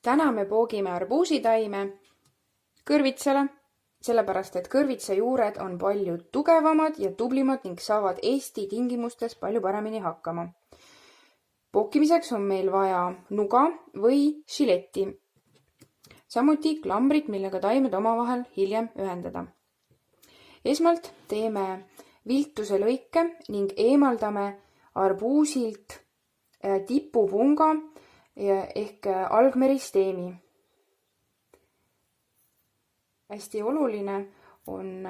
Täna me poogime arbuusitaime kõrvitsale, sellepärast et kõrvitsa juured on palju tugevamad ja tublimad ning saavad Eesti tingimustes palju paremini hakkama. Pookimiseks on meil vaja nuga või žiletti, samuti klambrit, millega taimed omavahel hiljem ühendada. Esmalt teeme viltuse lõike ning eemaldame arbuusilt tipupunga ehk algmeristeemi. Hästi oluline on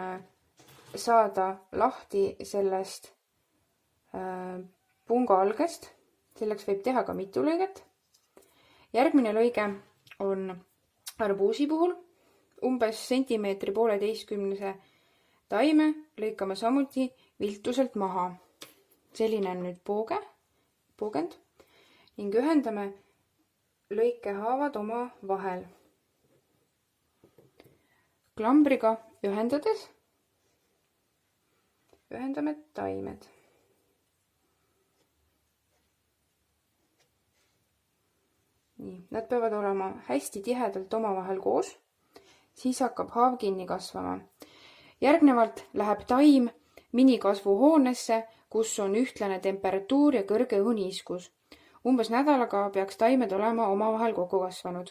saada lahti sellest punga algest, selleks võib teha ka mitu lõiget. Järgmine lõige on arbuusi puhul umbes sentimeetri 1,5 taime lõikame samuti viltuselt maha. Selline on nüüd poogend ning ühendame lõikehaavad oma vahel. Klambriga ühendades ühendame taimed. Nii, nad peavad olema hästi tihedalt omavahel koos, siis hakkab haav kinni kasvama. Järgnevalt läheb taim minikasvuhoonesse, kus on ühtlane temperatuur ja kõrge õhuniiskus. Umbes nädalaga peaks taimed olema omavahel kokku kasvanud.